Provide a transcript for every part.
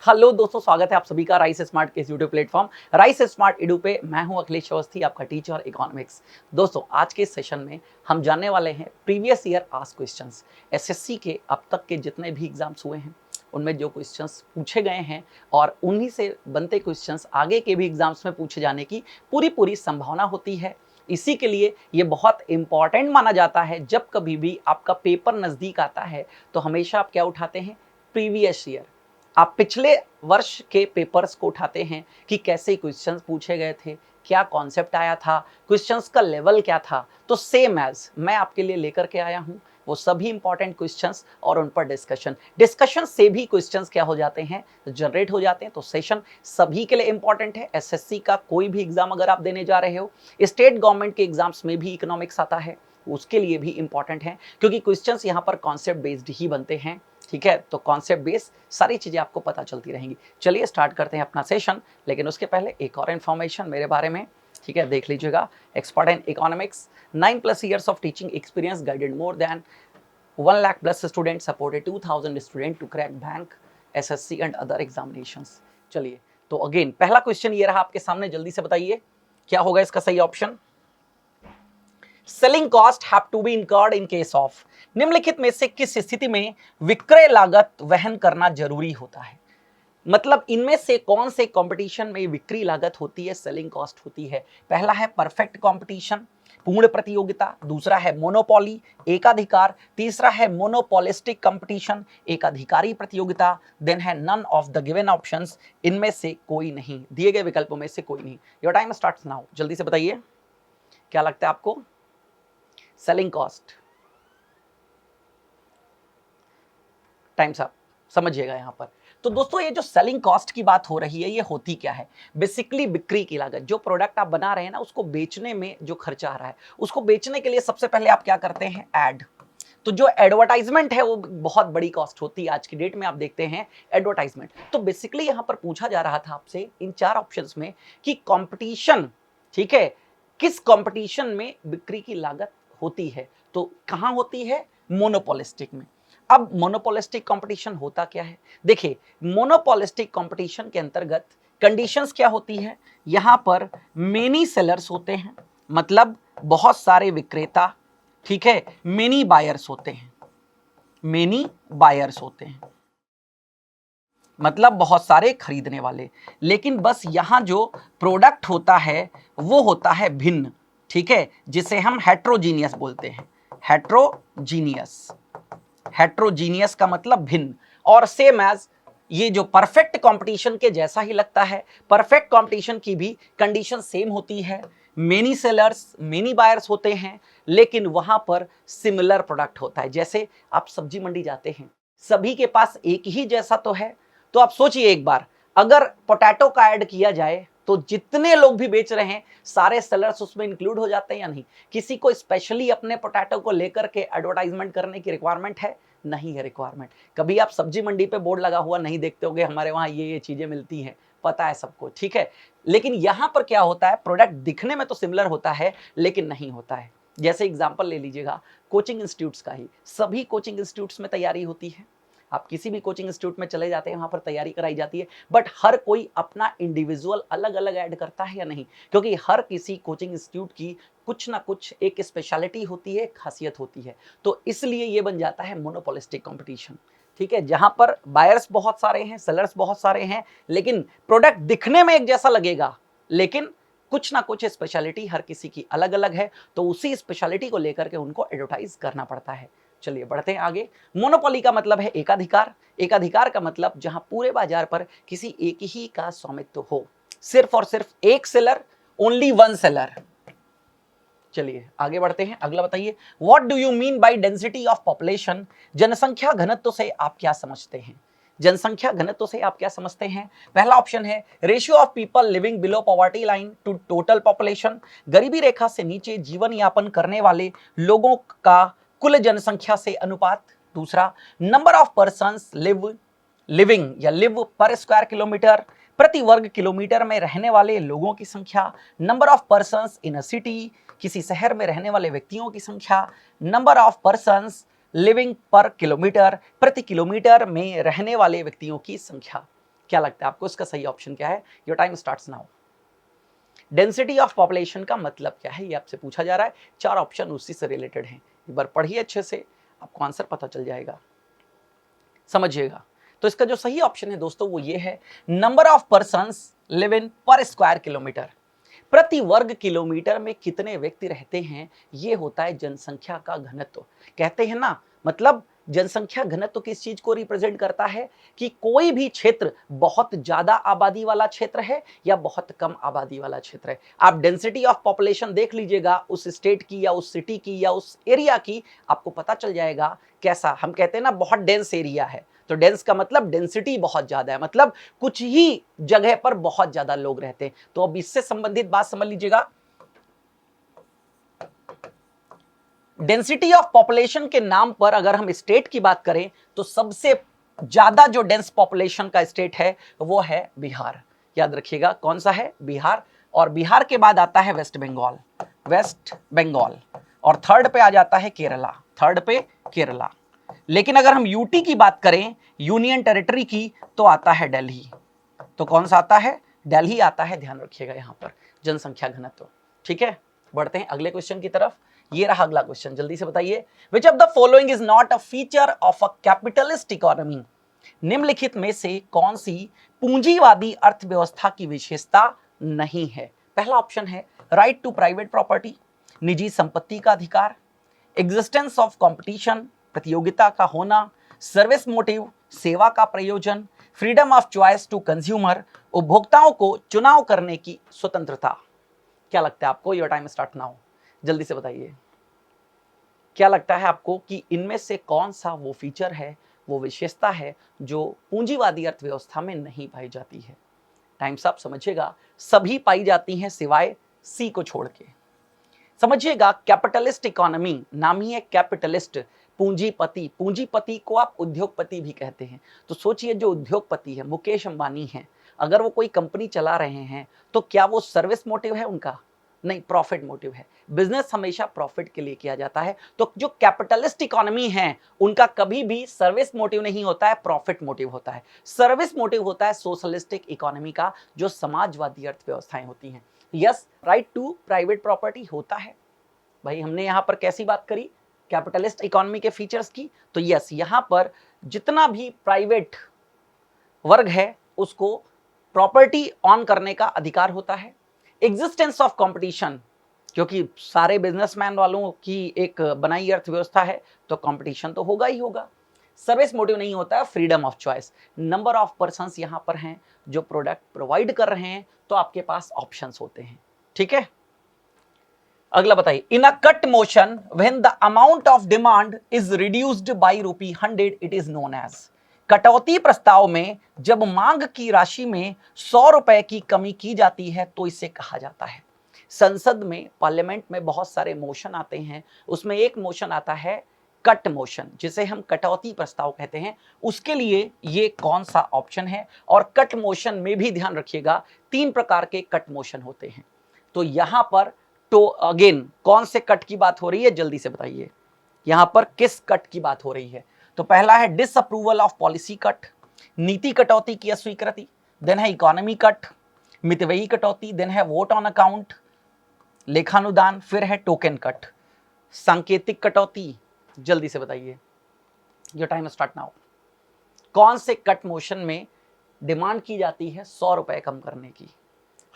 Hello दोस्तों, स्वागत है आप सभी का राइस स्मार्ट के इस YouTube platform rice smart edu पे। मैं हूं अखिलेश अवस्थी, आपका टीचर इकोनॉमिक्स। दोस्तों, आज के इस सेशन में हम जानने वाले हैं previous year asked questions. SSC के अब तक के जितने भी एग्जाम्स हुए हैं उनमें जो क्वेश्चंस पूछे गए हैं और उन्हीं से बनते क्वेश्चंस आगे के भी एग्जाम्स में पूछे जाने की पूरी संभावना होती है। इसी के लिए ये बहुत इंपॉर्टेंट माना जाता है। जब कभी भी आपका पेपर नज़दीक आता है तो हमेशा आप क्या उठाते हैं? Previous year. आप पिछले वर्ष के पेपर्स को उठाते हैं कि कैसे क्वेश्चंस पूछे गए थे, क्या कॉन्सेप्ट आया था, क्वेश्चंस का लेवल क्या था। तो सेम एज मैं आपके लिए लेकर के आया हूं वो सभी इंपॉर्टेंट क्वेश्चंस और उन पर डिस्कशन से भी क्वेश्चंस क्या हो जाते हैं, जनरेट हो जाते हैं। तो सेशन सभी के लिए इंपॉर्टेंट है। एसएससी का कोई भी एग्जाम अगर आप देने जा रहे हो, स्टेट गवर्नमेंट के एग्जाम्स में भी इकोनॉमिक्स आता है, उसके लिए भी इंपॉर्टेंट है क्योंकि क्वेश्चंस यहाँ पर कॉन्सेप्ट बेस्ड ही बनते हैं। ठीक है, तो कॉन्सेप्ट बेस सारी चीजें आपको पता चलती रहेंगी। चलिए स्टार्ट करते हैं अपना सेशन, लेकिन उसके पहले एक और इन्फॉर्मेशन मेरे बारे में, ठीक है, देख लीजिएगा। Expert in economics, 9+ years of teaching experience, guided more than 1 lakh plus students, supported 2000 students to crack bank, SSC and other examinations। चलिए, तो अगेन पहला क्वेश्चन ये रहा आपके सामने, जल्दी से बताइए क्या होगा इसका सही option. Selling cost have to be incurred in case of, निम्नलिखित में से किस स्थिति में विक्रय लागत वहन करना जरूरी होता है। मतलब इनमें से कौन से कंपटीशन में विक्रय लागत होती है, सेलिंग कॉस्ट होती है। पहला है परफेक्ट कंपटीशन, पूर्ण प्रतियोगिता। दूसरा है मोनोपोली, एकाधिकार। तीसरा है मोनोपोलिस्टिक कंपटीशन, एकाधिकारी प्रतियोगिता। देन है none of the given options, इनमें से कोई नहीं, दिए गए विकल्पों में से कोई नहीं। योर टाइम स्टार्ट्स नाउ, जल्दी से बताइए क्या लगता है आपको। सेलिंग कॉस्ट, टाइम्स अप, समझिएगा यहां पर। तो दोस्तों, ये जो सेलिंग कॉस्ट की बात हो रही है ये होती क्या है? बेसिकली बिक्री की लागत। जो प्रोडक्ट आप बना रहे हैं ना, उसको बेचने में जो खर्चा आ रहा है, उसको बेचने के लिए सबसे पहले आप क्या करते हैं? ऐड। तो जो एडवर्टाइजमेंट है वो बहुत बड़ी कॉस्ट होती है। आज की डेट में आप देखते हैं एडवर्टाइजमेंट। तो बेसिकली यहां पर पूछा जा रहा था आपसे इन 4 ऑप्शंस में कि कंपटीशन, ठीक है, किस कंपटीशन में बिक्री की लागत होती है। तो कहां होती है? मोनोपोलिस्टिक में। अब मोनोपोलिस्टिक कंपटीशन होता क्या है? देखिए, मोनोपोलिस्टिक कंपटीशन के अंतर्गत कंडीशंस क्या होती है? यहां पर मेनी सेलर्स होते हैं, मतलब बहुत सारे विक्रेता, ठीक है। मेनी बायर्स होते हैं, मेनी बायर्स होते हैं, मतलब बहुत सारे खरीदने वाले। लेकिन बस यहां जो प्रोडक्ट होता है वो होता है भिन्न, ठीक है, जिसे हम हेट्रोजीनियस बोलते हैं। हेट्रोजीनियस, हेट्रोजीनियस का मतलब भिन्न। और सेम एज ये जो परफेक्ट कंपटीशन के जैसा ही लगता है, परफेक्ट कंपटीशन की भी कंडीशन सेम होती है। मेनी सेलर्स, मेनी बायर्स होते हैं, लेकिन वहां पर सिमिलर प्रोडक्ट होता है। जैसे आप सब्जी मंडी जाते हैं, सभी के पास एक ही जैसा तो है। तो आप सोचिए एक बार, अगर पोटैटो का ऐड किया जाए तो जितने लोग भी बेच रहे हैं सारे सेलर्स उसमें इंक्लूड हो जाते हैं या नहीं? किसी को स्पेशली अपने पोटैटो को लेकर के एडवर्टाइजमेंट करने की रिक्वायरमेंट है? नहीं है रिक्वायरमेंट। कभी आप सब्जी मंडी पे बोर्ड लगा हुआ नहीं देखते होंगे, हमारे वहां ये चीजें मिलती हैं, पता है सबको, ठीक है। लेकिन यहां पर क्या होता है, प्रोडक्ट दिखने में तो सिमिलर होता है लेकिन नहीं होता है। जैसे एग्जांपल ले लीजिएगा कोचिंग इंस्टीट्यूट्स का ही। सभी कोचिंग इंस्टीट्यूट्स में तैयारी होती है, आप किसी भी कोचिंग इंस्टीट्यूट में चले जाते हैं, वहां पर तैयारी कराई जाती है, बट हर कोई अपना इंडिविजुअल अलग अलग ऐड करता है या नहीं? क्योंकि हर किसी कोचिंग इंस्टीट्यूट की कुछ ना कुछ एक स्पेशलिटी होती है, खासियत होती है। तो इसलिए ये बन जाता है मोनोपोलिस्टिक कंपटीशन, ठीक है, जहां पर बायर्स बहुत सारे हैं, सेलर्स बहुत सारे हैं, लेकिन प्रोडक्ट दिखने में एक जैसा लगेगा, लेकिन कुछ ना कुछ स्पेशलिटी हर किसी की अलग अलग है। तो उसी स्पेशलिटी को लेकर के उनको एडवर्टाइज करना पड़ता है। चलिए बढ़ते हैं आगे। मोनोपोली का मतलब है एकाधिकार। एकाधिकार का मतलब जहां पूरे बाजार पर किसी एक ही का स्वामित्व हो, सिर्फ और सिर्फ एक सेलर, ओनली वन सेलर। चलिए आगे बढ़ते हैं, अगला बताइए। What do you mean by density of population, जनसंख्या घनत्व से आप क्या समझते हैं? जनसंख्या घनत्व से आप क्या समझते हैं? पहला ऑप्शन है ratio of people living below poverty line to total population, गरीबी रेखा से नीचे जीवन यापन करने वाले लोगों का कुल जनसंख्या से अनुपात। दूसरा, नंबर ऑफ पर्सन्स लिविंग या लिव पर स्क्वायर किलोमीटर, प्रति वर्ग किलोमीटर में रहने वाले लोगों की संख्या। Number of persons in a city, किसी शहर में रहने वाले व्यक्तियों की संख्या। नंबर ऑफ पर्सन्स लिविंग पर किलोमीटर, प्रति किलोमीटर में रहने वाले व्यक्तियों की संख्या। क्या लगता है आपको इसका सही ऑप्शन क्या है? Your time starts now. Density of population का मतलब क्या है ये आपसे पूछा जा रहा है। 4 ऑप्शन उसी से रिलेटेड हैं, एक बार पढ़िए अच्छे से, आपको आंसर पता चल जाएगा, समझिएगा। तो इसका जो सही ऑप्शन है दोस्तों वो ये है, number of persons live in पर स्क्वायर किलोमीटर। प्रति वर्ग किलोमीटर में कितने व्यक्ति रहते हैं, ये होता है जनसंख्या का घनत्व। कहते हैं ना, मतलब जनसंख्या घनत्व किस चीज को रिप्रेजेंट करता है कि कोई भी क्षेत्र बहुत ज्यादा आबादी वाला क्षेत्र है या बहुत कम आबादी वाला क्षेत्र है। आप डेंसिटी ऑफ पॉपुलेशन देख लीजिएगा उस स्टेट की या उस सिटी की या उस एरिया की, आपको पता चल जाएगा कैसा। हम कहते हैं ना बहुत डेंस एरिया है, तो डेंस का मतलब डेंसिटी बहुत ज्यादा है, मतलब कुछ ही जगह पर बहुत ज्यादा लोग रहते हैं। तो अब इससे संबंधित बात समझ लीजिएगा, डेंसिटी ऑफ पॉपुलेशन के नाम पर अगर हम स्टेट की बात करें तो सबसे ज्यादा जो डेंस पॉपुलेशन का स्टेट है वो है बिहार। याद रखिएगा कौन सा है, बिहार। और बिहार के बाद आता है वेस्ट बंगाल, वेस्ट बंगाल। और थर्ड पे आ जाता है केरला, थर्ड पे केरला। लेकिन अगर हम यूटी की बात करें, यूनियन टेरिटरी की, तो आता है दिल्ली। तो कौन सा आता है, दिल्ली आता है, ध्यान रखिएगा यहां पर जनसंख्या घनत्व। ठीक है, बढ़ते हैं अगले क्वेश्चन की तरफ। ये रहा अगला क्वेश्चन, जल्दी से बताइए। Which of the following is not a feature of a capitalist economy. निम्नलिखित में से कौन सी पूंजीवादी अर्थव्यवस्था की विशेषता नहीं है? पहला ऑप्शन है राइट टू प्राइवेट प्रॉपर्टी, निजी संपत्ति का अधिकार, एग्जिस्टेंस ऑफ कंपटीशन, प्रतियोगिता का होना, सर्विस मोटिव, सेवा का प्रयोजन, freedom of choice to consumer, उपभोक्ताओं को चुनाव करने की स्वतंत्रता। क्या लगता है आपको? योर टाइम स्टार्ट नाउ, जल्दी से बताइए। क्या लगता है आपको कि इनमें से कौन सा वो फीचर है, वो विशेषता है जो पूंजीवादी अर्थव्यवस्था में नहीं पाई जाती है? टाइम्स आप समझिएगा, सभी पाई जाती हैं सिवाय सी को छोड़ के। समझिएगा, कैपिटलिस्ट इकोनॉमी नाम ही है कैपिटलिस्ट, पूंजीपति। पूंजीपति को आप उद्योगपति भी कहते हैं। तो सोचिए जो उद्योगपति है, मुकेश अंबानी है, अगर वो कोई कंपनी चला रहे हैं तो क्या वो सर्विस मोटिव है उनका? नहीं, प्रॉफिट मोटिव है। बिजनेस हमेशा प्रॉफिट के लिए किया जाता है। तो जो कैपिटलिस्ट इकोनॉमी है उनका कभी भी सर्विस मोटिव नहीं होता है, प्रॉफिट मोटिव होता है। सर्विस मोटिव होता है सोशलिस्टिक इकोनॉमी का, जो समाजवादी अर्थव्यवस्थाएं होती हैं। Yes, right to private property होता है। भाई हमने यहां पर कैसी बात करी, कैपिटलिस्ट इकोनॉमी के फीचर्स की। तो यस, यहां पर जितना भी प्राइवेट वर्ग है उसको प्रॉपर्टी ऑन करने का अधिकार होता है। एग्जिस्टेंस ऑफ कंपटीशन, क्योंकि सारे बिजनेसमैन वालों की एक बनाई अर्थव्यवस्था है तो कंपटीशन तो होगा ही होगा। सर्विस मोटिव नहीं होता है। Freedom of choice, number of persons यहां पर हैं जो प्रोडक्ट प्रोवाइड कर रहे हैं, तो आपके पास ऑप्शंस होते हैं। ठीक है, अगला बताइए। In a cut motion when the amount of demand is reduced by ₹100 it is known as. कटौती प्रस्ताव में जब मांग की राशि में ₹100 की कमी की जाती है तो इसे कहा जाता है। संसद में, पार्लियामेंट में बहुत सारे मोशन आते हैं, उसमें एक मोशन आता है कट मोशन, जिसे हम कटौती प्रस्ताव कहते हैं। उसके लिए ये कौन सा ऑप्शन है? और कट मोशन में भी ध्यान रखिएगा 3 प्रकार के कट मोशन होते हैं। तो यहां पर तो अगेन कौन से कट की बात हो रही है, जल्दी से बताइए। यहां पर किस कट की बात हो रही है? तो पहला है डिसअप्रूवल ऑफ पॉलिसी कट, नीति कटौती की अस्वीकृति, देन है इकोनॉमी कट, मितव्ययी कटौती, देन है वोट ऑन अकाउंट, लेखानुदान, फिर है टोकन कट, सांकेतिक कटौती। जल्दी से बताइए, योर टाइम स्टार्ट नाउ। कौन से कट मोशन में डिमांड की जाती है ₹100 कम करने की?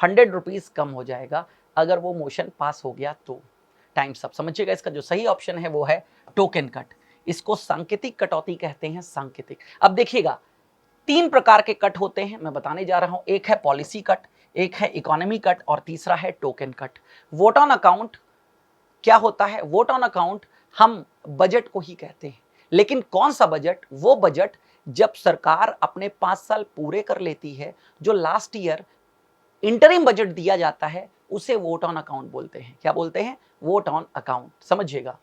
₹100 कम हो जाएगा अगर वो मोशन पास हो गया तो। टाइम सब समझिएगा, इसका जो सही ऑप्शन है वो है टोकन कट। इसको सांकेतिक कटौती कहते हैं, सांकेतिक। अब देखिएगा 3 प्रकार के कट होते हैं, मैं बताने जा रहा हूं। एक है पॉलिसी कट, एक है इकोनॉमी कट और तीसरा है token cut. Vote on account क्या होता है? वोट ऑन अकाउंट हम बजट को ही कहते हैं, लेकिन कौन सा बजट? वो बजट जब सरकार अपने 5 साल पूरे कर लेती है, जो लास्ट ईयर इंटरिम बजट दिया जाता है, उसे वोट ऑन अकाउंट बोलते हैं। क्या बोलते हैं? Vote on account. समझिएगा,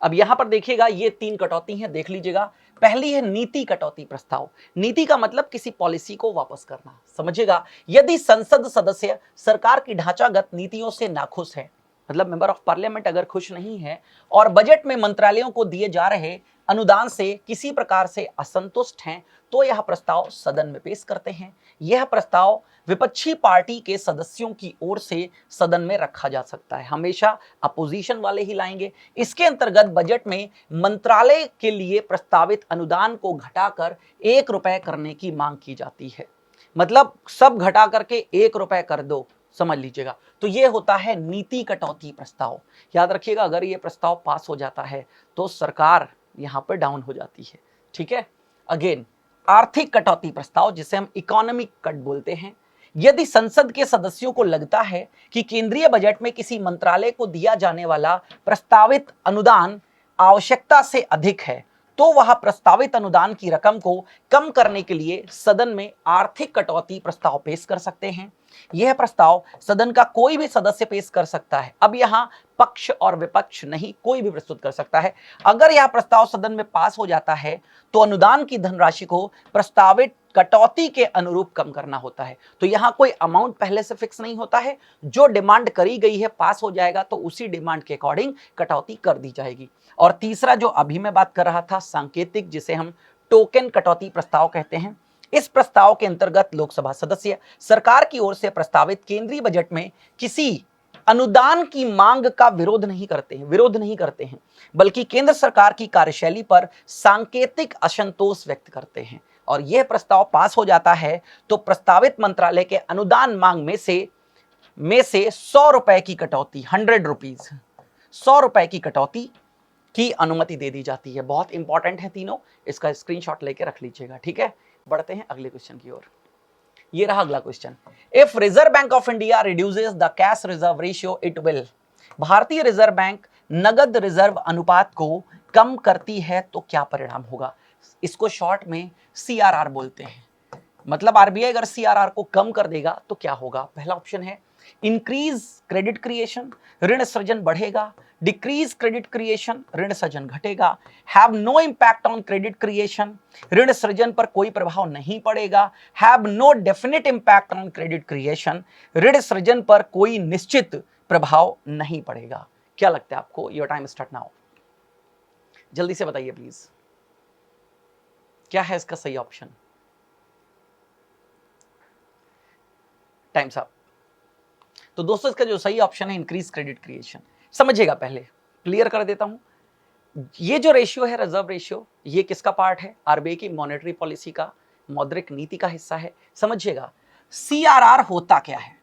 अब यहां पर देखिएगा ये 3 कटौती हैं, देख लीजिएगा। पहली है नीति कटौती प्रस्ताव। नीति का मतलब किसी पॉलिसी को वापस करना। समझिएगा, यदि संसद सदस्य सरकार की ढांचागत नीतियों से नाखुश है, मतलब मेंबर ऑफ पार्लियामेंट अगर खुश नहीं है और बजट में मंत्रालयों को दिए जा रहे अनुदान से किसी प्रकार से असंतुष्ट हैं, तो यह प्रस्ताव सदन में पेश करते हैं। यह प्रस्ताव विपक्षी पार्टी के सदस्यों की ओर से सदन में रखा जा सकता है, हमेशा अपोजिशन वाले ही लाएंगे। इसके अंतर्गत बजट में मंत्रालय के लिए प्रस्तावित अनुदान को घटाकर 1 रुपए करने की मांग की जाती है। मतलब सब घटा करके 1 रुपए कर दो, समझ लीजिएगा। तो ये होता है नीति कटौती प्रस्ताव। याद रखिएगा, अगर ये प्रस्ताव पास हो जाता है तो सरकार यहां पर डाउन हो जाती है। ठीक है। अगेन, आर्थिक कटौती प्रस्ताव, जिसे हम इकोनॉमिक कट बोलते हैं। यदि संसद के सदस्यों को लगता है कि केंद्रीय बजट में किसी मंत्रालय को दिया जाने वाला प्रस्तावित अनुदान आवश्यकता से अधिक है, तो वह प्रस्तावित अनुदान की रकम को कम करने के लिए सदन में आर्थिक कटौती प्रस्ताव पेश कर सकते हैं। यह प्रस्ताव सदन का कोई भी सदस्य पेश कर सकता है। अब यहां पक्ष और विपक्ष नहीं, कोई भी प्रस्तुत कर सकता है। अगर यह प्रस्ताव सदन में पास हो जाता है तो अनुदान की धनराशि को प्रस्तावित कटौती के अनुरूप कम करना होता है। तो यहां कोई अमाउंट पहले से फिक्स नहीं होता है, जो डिमांड करी गई है पास हो जाएगा तो उसी डिमांड के अकॉर्डिंग कटौती कर दी जाएगी। और तीसरा जो अभी मैं बात कर रहा था, सांकेतिक, जिसे हम टोकन कटौती प्रस्ताव कहते हैं। इस प्रस्ताव के अंतर्गत लोकसभा सदस्य सरकार की ओर से प्रस्तावित केंद्रीय बजट में किसी अनुदान की मांग का विरोध नहीं करते हैं, बल्कि केंद्र सरकार की कार्यशैली पर सांकेतिक असंतोष व्यक्त करते हैं। और यह प्रस्ताव पास हो जाता है तो प्रस्तावित मंत्रालय के अनुदान मांग में से 100 रुपए की कटौती, 100 रुपीज, 100 रुपए की कटौती की अनुमति दे दी जाती है। बहुत इंपॉर्टेंट है तीनों, इसका स्क्रीनशॉट लेके रख लीजिएगा। ठीक है, बढ़ते हैं अगले क्वेश्चन की ओर। ये रहा अगला question. If reserve bank of India reduces the cash reserve ratio it will. भारतीय रिजर्व बैंक नगद रिजर्व अनुपात को कम करती है तो क्या परिणाम होगा? इसको शॉर्ट में CRR बोलते हैं। मतलब आरबीआई अगर CRR को कम कर देगा तो क्या होगा? पहला ऑप्शन है इंक्रीज क्रेडिट क्रिएशन, ऋण सृजन बढ़ेगा। डिक्रीज क्रेडिट क्रिएशन, ऋण सृजन घटेगा। Have no impact on credit creation, ऋण सृजन पर कोई प्रभाव नहीं पड़ेगा। Have no definite impact on credit creation, ऋण सृजन पर कोई निश्चित प्रभाव नहीं पड़ेगा। क्या लगता है आपको? Your time start now. जल्दी से बताइए प्लीज, क्या है इसका सही ऑप्शन? Times up. तो दोस्तों, इसका जो सही ऑप्शन है इंक्रीज क्रेडिट क्रिएशन। समझिएगा, पहले क्लियर कर देता हूं। ये जो रेशियो है, रिजर्व रेशियो, ये किसका पार्ट है? आरबीआई की मॉनेटरी पॉलिसी का, मौद्रिक नीति का हिस्सा है। समझिएगा, CRR होता क्या है?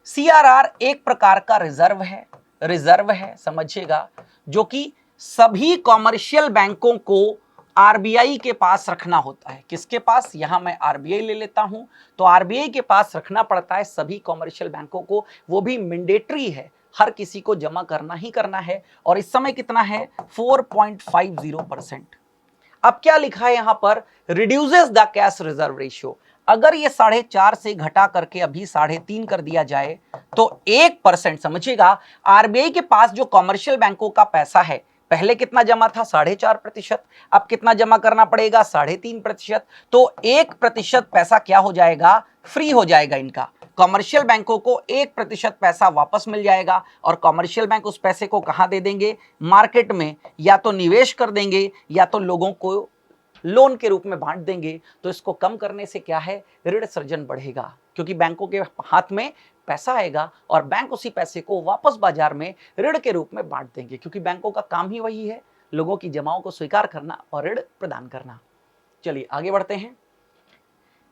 CRR एक प्रकार का रिजर्व है, समझिएगा, जो कि सभी कॉमर्शियल बैंकों को आरबीआई के पास रखना होता है। किसके पास? यहां मैं आरबीआई ले लेता हूं, तो आरबीआई के पास रखना पड़ता है सभी कॉमर्शियल बैंकों को। वो भी मैंडेटरी है, हर किसी को जमा करना ही करना है। और इस समय कितना है? 4.50%। अब क्या लिखा है यहां पर? Reduces the cash reserve ratio. अगर ये 4.5 से घटा करके अभी 3.5 कर दिया जाए तो 1%, समझिएगा, आरबीआई के पास जो कॉमर्शियल बैंकों का पैसा है, पहले कितना जमा था? 4.5%। अब कितना जमा करना पड़ेगा? 3.5%। तो 1% पैसा क्या हो जाएगा? फ्री हो जाएगा इनका। कॉमर्शियल बैंकों को 1% पैसा वापस मिल जाएगा और कॉमर्शियल बैंक उस पैसे को कहां दे देंगे? मार्केट में या तो निवेश कर देंगे या तो लोगों को लोन के रूप में बांट देंगे। तो इसको कम करने से क्या है? ऋण सृजन बढ़ेगा, क्योंकि बैंकों के हाथ में पैसा आएगा और बैंक उसी पैसे को वापस बाजार में ऋण के रूप में बांट देंगे, क्योंकि बैंकों का काम ही वही है, लोगों की जमाओं को स्वीकार करना और ऋण प्रदान करना। चलिए आगे बढ़ते हैं।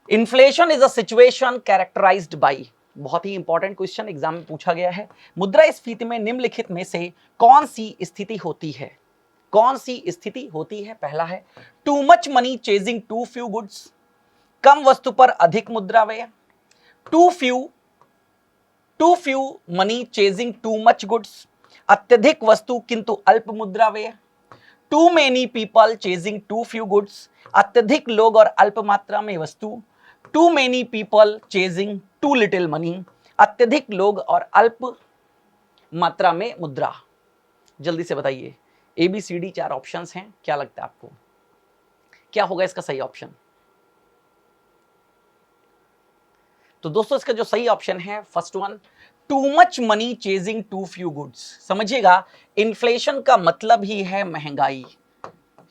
Inflation is a situation characterized by, बहुत ही इंपॉर्टेंट क्वेश्चन एग्जाम में पूछा गया है। मुद्रास्फीति में निम्नलिखित में से कौन सी स्थिति होती है? कौन सी स्थिति होती है? पहला है too much money chasing too few goods, कम वस्तु पर अधिक मुद्रा व्यय। Too few money chasing too much goods, अत्यधिक वस्तु किंतु अल्प मुद्रा व्यय। Too many people chasing too few goods, अत्यधिक लोग और अल्प मात्रा में वस्तु। Too many people chasing too little money, अत्यधिक लोग और अल्प मात्रा में मुद्रा। जल्दी से बताइए, ABCD 4 ऑप्शंस हैं, क्या लगता है आपको? क्या होगा इसका सही ऑप्शन? तो दोस्तों, इसका जो सही ऑप्शन है first one, too much money chasing too few goods. समझिएगा, इन्फ्लेशन का मतलब ही है महंगाई।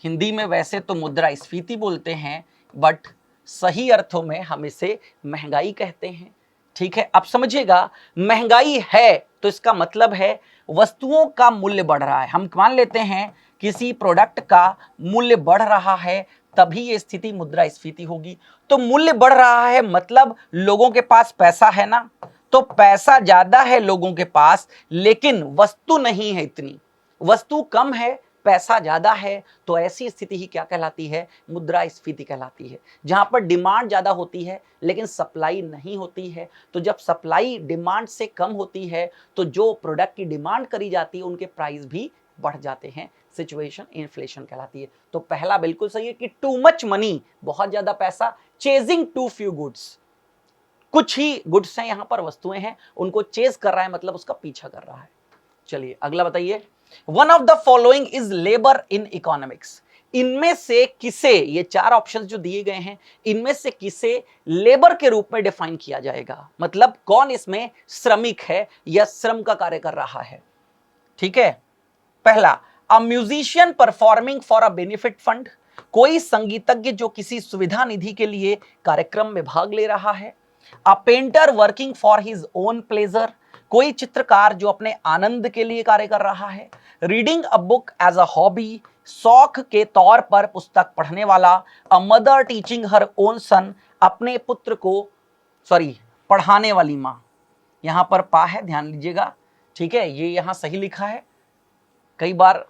हिंदी में वैसे तो मुद्रास्फीति बोलते हैं, बट सही अर्थों में हम इसे महंगाई कहते हैं। ठीक है, अब समझिएगा, महंगाई है तो इसका मतलब है वस्तुओं का मूल्य बढ़ रहा है। हम मान लेते हैं किसी प्रोडक्ट का मूल्य बढ़ रहा है, तभी ये स्थिति मुद्रास्फीति होगी। तो मूल्य बढ़ रहा है मतलब लोगों के पास पैसा है ना, तो पैसा ज्यादा है लोगों के पास, लेकिन वस्तु नहीं है इतनी, वस्तु कम है पैसा ज्यादा है, तो ऐसी स्थिति ही क्या कहलाती है, मुद्रास्फीति कहलाती है। जहां पर डिमांड ज्यादा होती है लेकिन सप्लाई नहीं होती है, तो जब सप्लाई डिमांड से कम होती है तो जो प्रोडक्ट की डिमांड करी जाती है उनके प्राइस भी बढ़ जाते हैं, सिचुएशन इन्फ्लेशन कहलाती है। तो पहला बिल्कुल सही है कि टू मच मनी, बहुत ज्यादा पैसा, चेजिंग टू फ्यू गुड्स, कुछ ही गुड्स हैं, यहां पर वस्तुएं हैं, उनको चेज कर रहा है मतलब उसका पीछा कर रहा है। चलिए अगला बताइए, one of the following is labour in economics. इनमें से किसे, ये चार ऑप्शंस जो दिए गए हैं, इनमें से किसे लेबर के रूप में डिफाइन किया जाएगा, मतलब कौन इसमें श्रमिक है या श्रम का कार्य कर रहा है। ठीक है, पहला, a musician performing for a benefit fund, कोई संगीतज्ञ जो किसी सुविधा निधि के लिए कार्यक्रम में भाग ले रहा है। A painter working for his own pleasure, कोई चित्रकार जो अपने आनंद के लिए कार्य कर रहा है। Reading a book as a hobby, शौक के तौर पर पुस्तक पढ़ने वाला। A mother teaching her own son, अपने पुत्र को पढ़ाने वाली माँ, यहां पर पा है, ध्यान लीजिएगा। ठीक है, ये यहां सही लिखा है, कई बार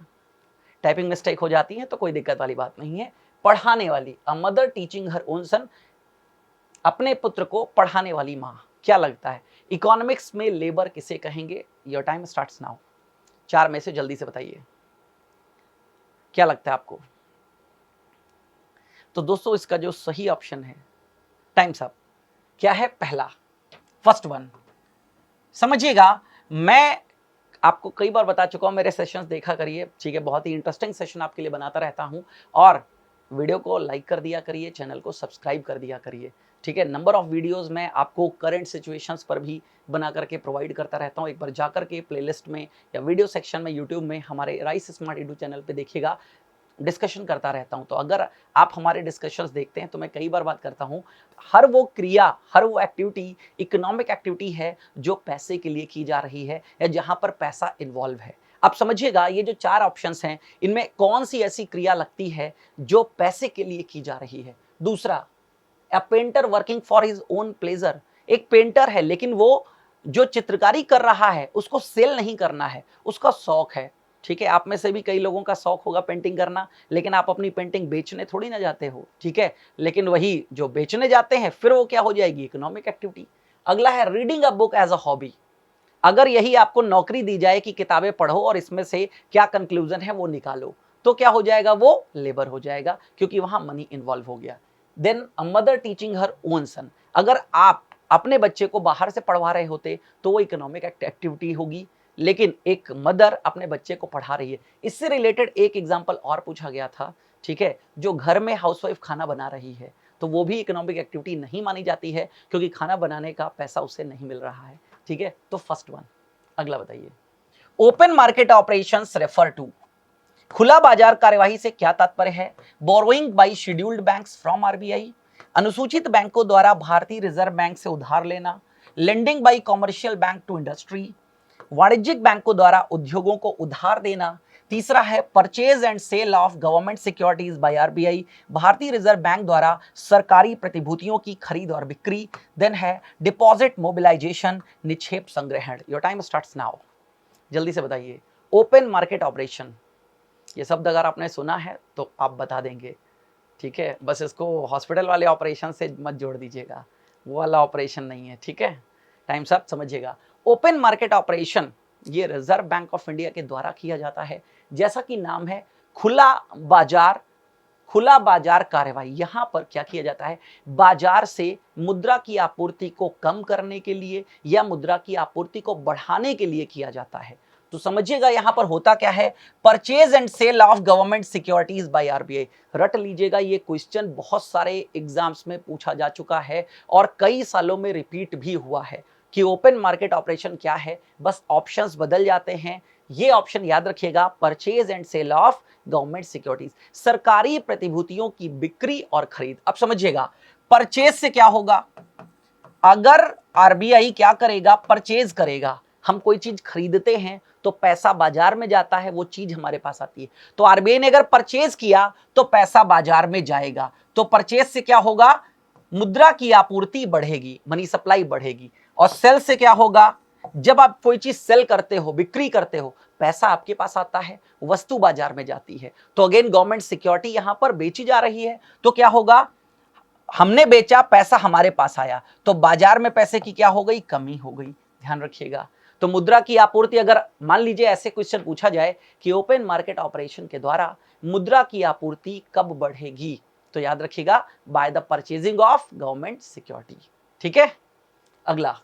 टाइपिंग मिस्टेक हो जाती है तो कोई दिक्कत वाली बात नहीं है। पढ़ाने वाली, अ mother teaching her own son, अपने पुत्र को पढ़ाने वाली माँ। क्या लगता है इकोनॉमिक्स में लेबर किसे कहेंगे? Your time starts now. चार में से जल्दी से बताइए, क्या लगता है आपको? तो दोस्तों इसका जो सही ऑप्शन है, टाइम्स अप, क्या है? पहला, फर्स्ट वन। समझिएगा, मैं आपको कई बार बता चुका हूं, मेरे सेशंस देखा करिए, ठीक है, बहुत ही इंटरेस्टिंग सेशन आपके लिए बनाता रहता हूं, और वीडियो को लाइक कर दिया करिए, चैनल को सब्सक्राइब कर दिया करिए। ठीक है, नंबर ऑफ वीडियोस मैं आपको करंट सिचुएशंस पर भी बना करके प्रोवाइड करता रहता हूं। एक बार जा करके प्लेलिस्ट में या वीडियो सेक्शन में यूट्यूब में हमारे राइस स्मार्ट एडू चैनल पे देखिएगा, डिस्कशन करता रहता हूं। तो अगर आप हमारे डिस्कशंस देखते हैं तो मैं कई बार बात करता हूं, हर वो क्रिया, हर वो एक्टिविटी इकोनॉमिक एक्टिविटी है जो पैसे के लिए की जा रही है या जहां पर पैसा इन्वॉल्व है। आप समझिएगा, ये जो चार ऑप्शंस हैं इनमें कौन सी ऐसी क्रिया लगती है जो पैसे के लिए की जा रही है। दूसरा, a painter working for his own pleasure, एक पेंटर है लेकिन वो जो चित्रकारी कर रहा है उसको सेल नहीं करना है, उसका शौक है। ठीक है, आप में से भी कई लोगों का शौक होगा पेंटिंग करना, लेकिन आप अपनी पेंटिंग बेचने थोड़ी ना जाते हो। ठीक है, लेकिन वही जो बेचने जाते हैं फिर वो क्या हो जाएगी, इकोनॉमिक एक्टिविटी। अगला है reading a book as a hobby, अगर यही आपको नौकरी दी जाए कि किताबें पढ़ो और इसमें से क्या कंक्लूजन है वो निकालो, तो क्या हो जाएगा, वो लेबर हो जाएगा, क्योंकि वहां मनी इन्वॉल्व हो गया। Then a mother teaching her own son, अगर आप अपने बच्चे को बाहर से पढ़वा रहे होते तो वो इकोनॉमिक एक्टिविटी होगी, लेकिन एक मदर अपने बच्चे को पढ़ा रही है। इससे रिलेटेड एक एग्जाम्पल और पूछा गया था, ठीक है, जो घर में हाउसवाइफ खाना बना रही है तो वो भी इकोनॉमिक एक्टिविटी नहीं मानी जाती है, क्योंकि खाना बनाने का पैसा उसे नहीं मिल रहा है। ठीक है, तो फर्स्ट वन। अगला बताइए, open market operations refer to, खुला बाजार कार्यवाही से क्या तात्पर्य है? Borrowing by scheduled banks from RBI, अनुसूचित बैंकों द्वारा भारतीय रिजर्व बैंक से उधार लेना। Lending by commercial bank to industry, वाणिज्यिक बैंकों द्वारा उद्योगों को उधार देना। तीसरा है purchase and sale of government securities by RBI, भारतीय रिजर्व बैंक द्वारा सरकारी प्रतिभूतियों की खरीद और बिक्री। देन है डिपॉजिट मोबिलाइजेशन, निक्षेप संग्रहण। योर टाइम स्टार्ट्स नाउ, जल्दी से बताइए। ओपन मार्केट ऑपरेशन, ये शब्द अगर आपने सुना है तो आप बता देंगे। ठीक है, बस इसको हॉस्पिटल वाले ऑपरेशन से मत जोड़ दीजिएगा, वो वाला ऑपरेशन नहीं है। ठीक है, टाइम सब समझिएगा। ओपन मार्केट ऑपरेशन ये रिजर्व बैंक ऑफ इंडिया के द्वारा किया जाता है, जैसा कि नाम है खुला बाजार, खुला बाजार कार्यवाही। यहां पर क्या किया जाता है, बाजार से मुद्रा की आपूर्ति को कम करने के लिए या मुद्रा की आपूर्ति को बढ़ाने के लिए किया जाता है। तो समझिएगा यहां पर होता क्या है, purchase and sale of government securities by RBI. रट लीजिएगा, ये क्वेश्चन बहुत सारे एग्जाम्स में पूछा जा चुका है और कई सालों में रिपीट भी हुआ है कि ओपन मार्केट ऑपरेशन क्या है, बस ऑप्शंस बदल जाते हैं, ये ऑप्शन याद रखिएगा, purchase and sale of government securities, सरकारी प्रतिभूतियों की बिक्री और खरीद। अब समझिएगा, परचेज से क्या होगा, अगर आरबीआई क्या करेगा, परचेज करेगा, हम कोई चीज खरीदते हैं तो पैसा बाजार में जाता है, वो चीज हमारे पास आती है। तो आरबीआई ने अगर परचेज किया तो पैसा बाजार में जाएगा, तो परचेज से क्या होगा, मुद्रा की आपूर्ति बढ़ेगी, मनी सप्लाई बढ़ेगी। और सेल से क्या होगा, जब आप कोई चीज सेल करते हो, बिक्री करते हो, पैसा आपके पास आता है, वस्तु बाजार में जाती है। तो अगेन गवर्नमेंट सिक्योरिटी यहां पर बेची जा रही है, तो क्या होगा, हमने बेचा, पैसा हमारे पास आया, तो बाजार में पैसे की क्या हो गई, कमी हो गई। ध्यान रखिएगा। तो मुद्रा की आपूर्ति, अगर मान लीजिए ऐसे क्वेश्चन पूछा जाए कि ओपन मार्केट ऑपरेशन के द्वारा मुद्रा की आपूर्ति कब बढ़ेगी, तो याद रखिएगा, by the purchasing of government security. ठीक है, अगला,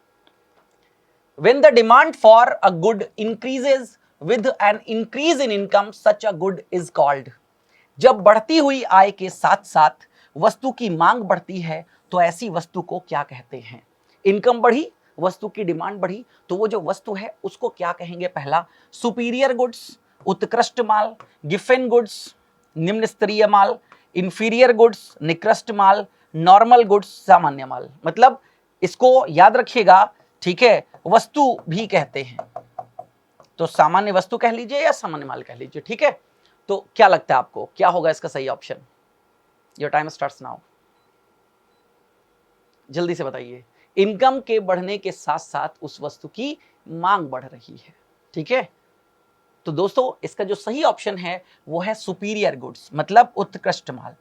when the demand for a good increases with an increase in income, such a good is called। जब बढ़ती हुई आय के साथ साथ वस्तु की मांग बढ़ती है तो ऐसी वस्तु को क्या कहते हैं। इनकम बढ़ी, वस्तु की डिमांड बढ़ी, तो वो जो वस्तु है उसको क्या कहेंगे। पहला, सुपीरियर गुड्स, उत्कृष्ट माल, गिफन गुड्स, निम्न स्तरीय माल, इंफीरियर गुड्स, निकृष्ट माल, नॉर्मल गुड्स, सामान्य माल। मतलब इसको याद रखिएगा, ठीक है, वस्तु भी कहते हैं, तो सामान्य वस्तु कह लीजिए या सामान्य माल कह लीजिए। ठीक है, तो क्या लगता है आपको, क्या होगा इसका सही option. Your time starts now, जल्दी से बताइए। इनकम के बढ़ने के साथ साथ उस वस्तु की मांग बढ़ रही है। ठीक है, तो दोस्तों इसका जो सही ऑप्शन है वो है सुपीरियर गुड्स, मतलब उत्कृष्ट माल।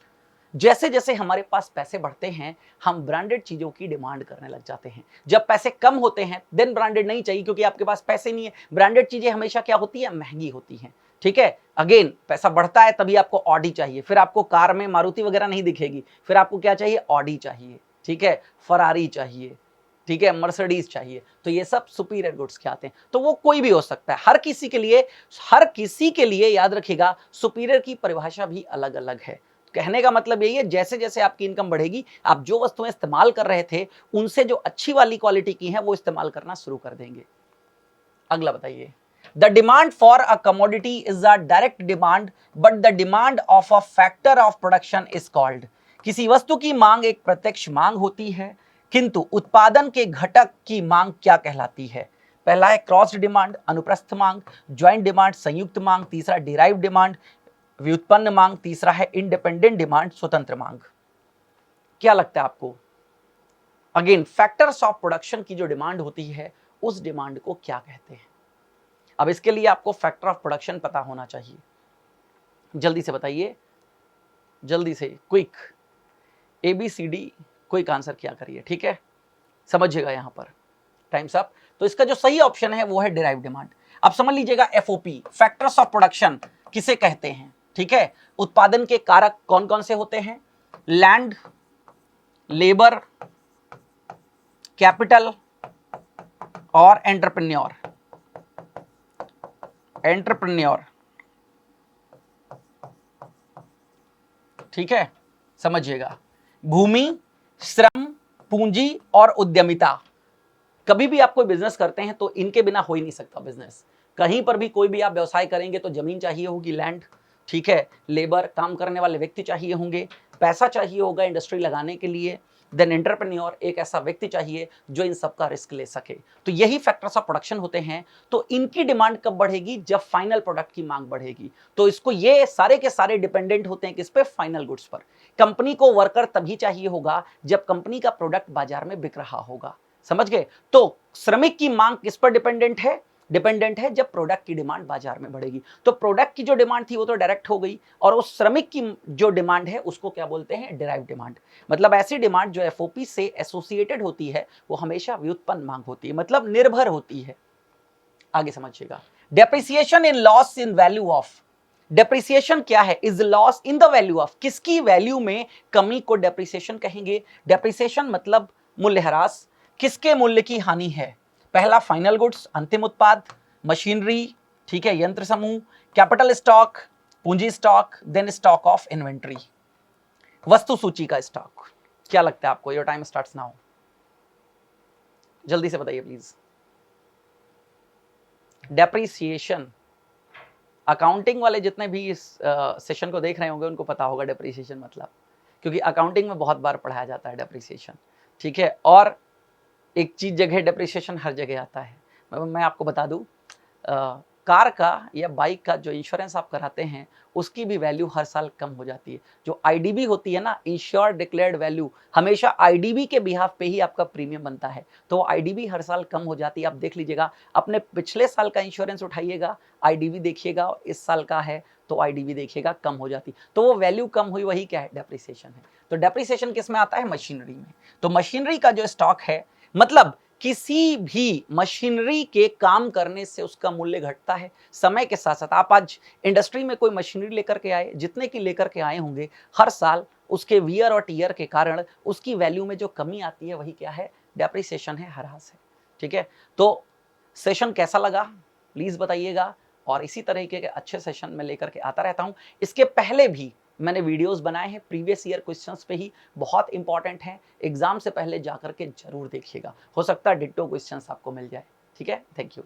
जैसे जैसे हमारे पास पैसे बढ़ते हैं, हम ब्रांडेड चीजों की डिमांड करने लग जाते हैं। जब पैसे कम होते हैं देन ब्रांडेड नहीं चाहिए, क्योंकि आपके पास पैसे नहीं है। ब्रांडेड चीजें हमेशा क्या होती है, महंगी होती हैं। ठीक है, अगेन पैसा बढ़ता है तभी आपको ऑडी चाहिए, फिर आपको कार में मारुति वगैरह नहीं दिखेगी, फिर आपको क्या चाहिए, ऑडी चाहिए। ठीक है, फरारी चाहिए, ठीक है, मर्सिडीज चाहिए। तो ये सब सुपीरियर गुड्स के आते हैं। तो वो कोई भी हो सकता है, हर किसी के लिए याद रखिएगा, सुपीरियर की परिभाषा भी अलग अलग है। कहने का मतलब यही है, जैसे जैसे आपकी इनकम बढ़ेगी, आप जो वस्तुएं इस्तेमाल कर रहे थे उनसे जो अच्छी वाली क्वालिटी की हैं वो इस्तेमाल करना शुरू कर देंगे। अगला बताइए, the demand for a commodity is a direct demand but the demand of a factor of production is called. किसी वस्तु की मांग एक प्रत्यक्ष मांग होती है, किंतु उत्पादन के घटक की मांग क्या कहलाती है। पहला है क्रॉस डिमांड, अनुप्रस्थ मांग, ज्वाइंट डिमांड, संयुक्त मांग, तीसरा डिराइव डिमांड, व्युत्पन्न मांग, तीसरा है इंडिपेंडेंट डिमांड, स्वतंत्र मांग। क्या लगता है आपको। अगेन फैक्टर्स ऑफ प्रोडक्शन की जो डिमांड होती है उस डिमांड को क्या कहते हैं। अब इसके लिए आपको फैक्टर ऑफ प्रोडक्शन पता होना चाहिए। जल्दी से बताइए, जल्दी से, क्विक, ABCD क्विक आंसर क्या करिए। ठीक है, समझिएगा यहां पर, टाइम्स अप। तो इसका जो सही ऑप्शन है वो है डिराइव डिमांड। अब समझ लीजिएगा, FOP फैक्टर्स ऑफ प्रोडक्शन किसे कहते हैं। ठीक है, उत्पादन के कारक कौन कौन से होते हैं, लैंड, लेबर, कैपिटल और एंटरप्रेन्योर। ठीक है, समझिएगा, भूमि, श्रम, पूंजी और उद्यमिता। कभी भी आप कोई बिजनेस करते हैं तो इनके बिना हो ही नहीं सकता बिजनेस। कहीं पर भी कोई भी आप व्यवसाय करेंगे तो जमीन चाहिए होगी, लैंड, ठीक है, लेबर, काम करने वाले व्यक्ति चाहिए होंगे, पैसा चाहिए होगा इंडस्ट्री लगाने के लिए, देन एंटरप्रेन्योर, एक ऐसा व्यक्ति चाहिए जो इन सब का रिस्क ले सके। तो यही फैक्टर्स ऑफ प्रोडक्शन होते हैं। तो इनकी डिमांड कब बढ़ेगी, जब फाइनल प्रोडक्ट की मांग बढ़ेगी। तो इसको, ये सारे के सारे डिपेंडेंट होते हैं किस पे, फाइनल गुड्स पर। कंपनी को वर्कर तभी चाहिए होगा जब कंपनी का प्रोडक्ट बाजार में बिक रहा होगा। समझ गए। तो श्रमिक की मांग किस पर डिपेंडेंट है, डिपेंडेंट है जब प्रोडक्ट की डिमांड बाजार में बढ़ेगी। तो प्रोडक्ट की जो डिमांड थी वो तो डायरेक्ट हो गई, और उस श्रमिक की जो डिमांड है उसको क्या बोलते हैं, डिराइव डिमांड। मतलब ऐसी डिमांड जो FOP से एसोसिएटेड होती है वो हमेशा व्युत्पन्न मांग होती है, मतलब निर्भर होती है। आगे समझिएगा, depreciation in loss in value of. Depreciation क्या है, is loss in the value of, किसकी वैल्यू में कमी को डेप्रिसिएशन कहेंगे। डेप्रिसिएशन मतलब मूल्यह्रास, किसके मूल्य की हानि है। पहला फाइनल गुड्स, अंतिम उत्पाद, मशीनरी, ठीक है, यंत्र समूह, कैपिटल स्टॉक, पूंजी stock, then stock of inventory, वस्तु सूची का स्टॉक। क्या लगता है आपको, योर टाइम स्टार्ट्स नाउ, जल्दी से बताइए प्लीज। डेप्रिसिएशन अकाउंटिंग वाले जितने भी इस सेशन को देख रहे होंगे उनको पता होगा डेप्रिसिएशन मतलब, क्योंकि अकाउंटिंग में बहुत बार पढ़ाया जाता है डेप्रिसिएशन, ठीक है। और एक चीज जगह डेप्रिसिएशन हर जगह आता है। मैं आपको बता दूं, कार का या बाइक का जो इंश्योरेंस आप कराते हैं उसकी भी वैल्यू हर साल कम हो जाती है। जो आईडीबी होती है ना, इंश्योर्ड डिक्लेयर्ड वैल्यू, हमेशा आईडीबी के बिहाफ पे ही आपका प्रीमियम बनता है, तो आईडीबी हर साल कम हो जाती है। आप देख लीजिएगा, अपने पिछले साल का इंश्योरेंस उठाइएगा, आईडीबी देखिएगा, इस साल का है तो आईडीबी देखिएगा कम हो जाती, तो वो वैल्यू कम हुई, वही क्या है, डेप्रिसिएशन है। तो डेप्रिसिएशन किस में आता है, मशीनरी में। तो मशीनरी का जो स्टॉक है, मतलब किसी भी मशीनरी के काम करने से उसका मूल्य घटता है समय के साथ साथ। आप आज इंडस्ट्री में कोई मशीनरी लेकर के आए, जितने की लेकर के आए होंगे, हर साल उसके वियर और टीयर के कारण उसकी वैल्यू में जो कमी आती है वही क्या है, डेप्रिसिएशन है, ह्रास है, ठीक है। तो सेशन कैसा लगा प्लीज बताइएगा, और इसी तरीके के अच्छे सेशन में लेकर के आता रहता हूं। इसके पहले भी मैंने वीडियोस बनाए हैं प्रीवियस ईयर क्वेश्चंस पे ही, बहुत इंपॉर्टेंट हैं, एग्जाम से पहले जाकर के जरूर देखिएगा, हो सकता है डिट्टो क्वेश्चंस आपको मिल जाए, ठीक है। Thank you.